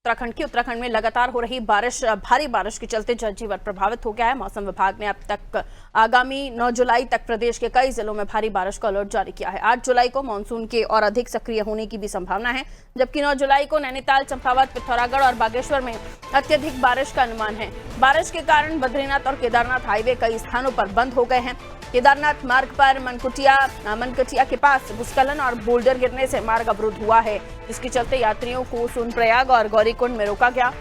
उत्तराखंड में लगातार हो रही भारी बारिश के चलते जनजीवन प्रभावित हो गया है। मौसम विभाग ने अब तक आगामी 9 जुलाई तक प्रदेश के कई जिलों में भारी बारिश का अलर्ट जारी किया है। 8 जुलाई को मानसून के और अधिक सक्रिय होने की भी संभावना है, जबकि 9 जुलाई को नैनीताल, चंपावत, पिथौरागढ़ और बागेश्वर में अत्यधिक बारिश का अनुमान है। बारिश के कारण बद्रीनाथ और केदारनाथ हाईवे कई स्थानों पर बंद हो गए हैं। केदारनाथ मार्ग पर मनकटिया के पास भूस्खलन और बोल्डर गिरने से मार्ग अवरुद्ध हुआ है, जिसके चलते यात्रियों को सोनप्रयाग और गौरीकुंड में रोका गया।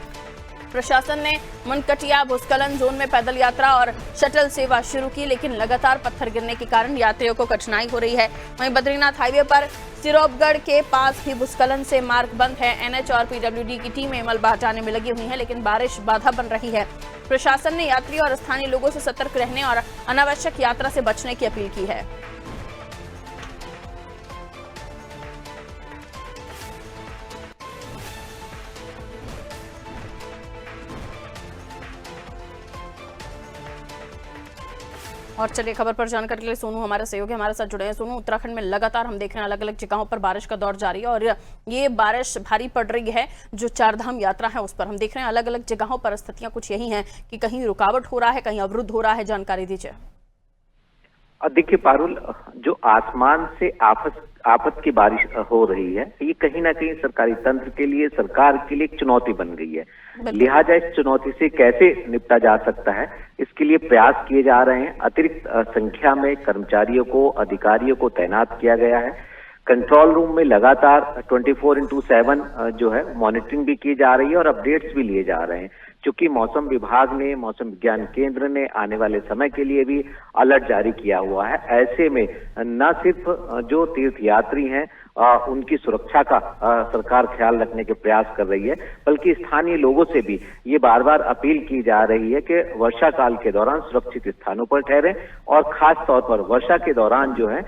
प्रशासन ने मनकटिया भूस्खलन जोन में पैदल यात्रा और शटल सेवा शुरू की, लेकिन लगातार पत्थर गिरने के कारण यात्रियों को कठिनाई हो रही है। वहीं बद्रीनाथ हाईवे पर सिरोपगढ़ के पास भी भूस्खलन से मार्ग बंद है। एनएच और पीडब्ल्यूडी की टीमें मलबा हटाने में लगी हुई हैं, लेकिन बारिश बाधा बन रही है। प्रशासन ने यात्रियों और स्थानीय लोगों से सतर्क रहने और अनावश्यक यात्रा से बचने की अपील की है। और चलिए खबर पर जानकारी के लिए सोनू हमारे सहयोगी हमारे साथ जुड़े हैं। सोनू, उत्तराखंड में लगातार हम देख रहे हैं अलग अलग जगहों पर बारिश का दौर जारी है और ये बारिश भारी पड़ रही है। जो चारधाम यात्रा है उस पर हम देख रहे हैं अलग अलग जगहों पर स्थितियां कुछ यही हैं कि कहीं रुकावट हो रहा है, कहीं अवरुद्ध हो रहा है। जानकारी दीजिए। देखिए पारुल, जो आसमान से आफत की बारिश हो रही है, ये कहीं ना कहीं सरकारी तंत्र के लिए, सरकार के लिए एक चुनौती बन गई है। लिहाजा इस चुनौती से कैसे निपटा जा सकता है, इसके लिए प्रयास किए जा रहे हैं। अतिरिक्त संख्या में कर्मचारियों को, अधिकारियों को तैनात किया गया है। कंट्रोल रूम में लगातार 24/7 जो है मॉनिटरिंग भी की जा रही है और अपडेट्स भी लिए जा रहे हैं। चूंकि मौसम विभाग ने, मौसम विज्ञान केंद्र ने आने वाले समय के लिए भी अलर्ट जारी किया हुआ है। ऐसे में न सिर्फ जो तीर्थ यात्री हैं उनकी सुरक्षा का सरकार ख्याल रखने के प्रयास कर रही है, बल्कि स्थानीय लोगों से भी ये बार बार अपील की जा रही है कि वर्षा काल के दौरान सुरक्षित स्थानों पर ठहरें और खास तौर पर वर्षा के दौरान जो है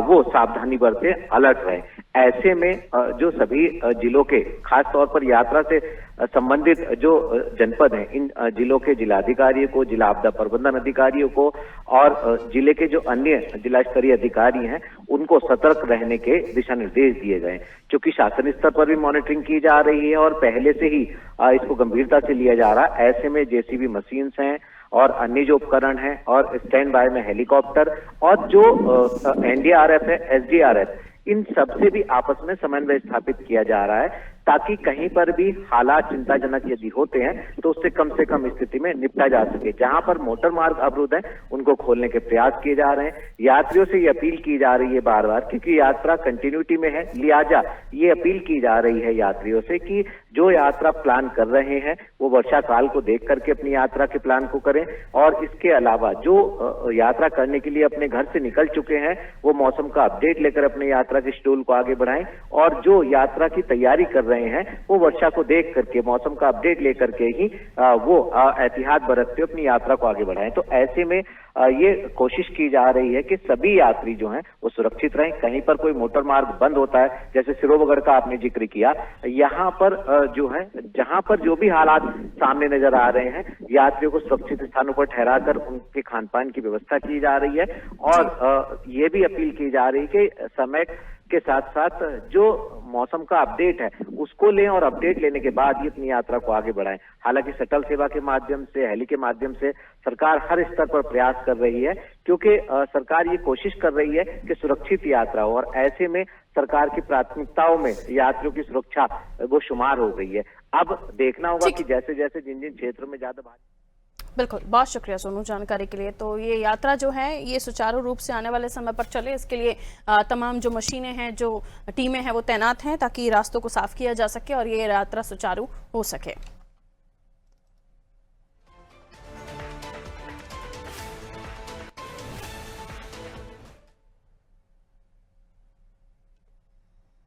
वो सावधानी बरतें, अलर्ट रहें। ऐसे में जो सभी जिलों के, खास तौर पर यात्रा से संबंधित जो जनपद हैं, इन जिलों के जिलाधिकारियों को, जिला आपदा प्रबंधन अधिकारियों को और जिले के जो अन्य जिला स्तरीय अधिकारी हैं उनको सतर्क रहने के दिशा निर्देश दिए गए। क्योंकि शासन स्तर पर भी मॉनिटरिंग की जा रही है और पहले से ही इसको गंभीरता से लिया जा रहा है। ऐसे में जेसीबी मशीन्स हैं और अन्य जो उपकरण हैं और स्टैंड बाय में हेलीकॉप्टर और जो एनडीआरएफ है, एसडीआरएफ, इन सबसे भी आपस में समन्वय स्थापित किया जा रहा है, ताकि कहीं पर भी हालात चिंताजनक यदि होते हैं तो उससे कम स्थिति में निपटा जा सके। जहां पर मोटर मार्ग अवरुद्ध है उनको खोलने के प्रयास किए जा रहे हैं। यात्रियों से ये अपील की जा रही है बार बार, क्योंकि यात्रा कंटिन्यूटी में है, लिहाजा ये अपील की जा रही है यात्रियों से कि जो यात्रा प्लान कर रहे हैं वो वर्षा काल को देख करके अपनी यात्रा के प्लान को करें। और इसके अलावा जो यात्रा करने के लिए अपने घर से निकल चुके हैं वो मौसम का अपडेट लेकर अपने यात्रा के शेड्यूल को आगे बढ़ाएं और जो यात्रा की तैयारी कर रहे हैं वो वर्षा को देख करके, मौसम का अपडेट लेकर के ही वो एहतियात बरतते अपनी यात्रा को आगे बढ़ाएं। तो ऐसे में ये कोशिश की जा रही है कि सभी यात्री जो हैं वो सुरक्षित रहें। कहीं पर कोई मोटर मार्ग बंद होता है, जैसे सिरोपगढ़ का आपने जिक्र किया, यहाँ पर जो है जहां पर जो भी हालात सामने नजर आ रहे हैं, यात्रियों को सुरक्षित स्थानों पर ठहराकर उनके खान पान की व्यवस्था की जा रही है और ये भी अपील की जा रही है कि समय के साथ साथ जो मौसम का अपडेट है उसको लें और अपडेट लेने के बाद ही अपनी यात्रा को आगे बढ़ाएं। हालांकि शटल सेवा के माध्यम से, हेली के माध्यम से सरकार हर स्तर पर प्रयास कर रही है, क्योंकि सरकार ये कोशिश कर रही है कि सुरक्षित यात्रा हो और ऐसे में सरकार की प्राथमिकताओं में यात्रियों की सुरक्षा वो शुमार हो गई है। अब देखना होगा कि जैसे जैसे जिन जिन क्षेत्रों में ज्यादा बिल्कुल, बहुत शुक्रिया सोनू जानकारी के लिए। तो ये यात्रा जो है ये सुचारू रूप से आने वाले समय पर चले, इसके लिए तमाम जो मशीनें हैं, जो टीमें हैं वो तैनात हैं, ताकि रास्तों को साफ किया जा सके और ये यात्रा सुचारू हो सके।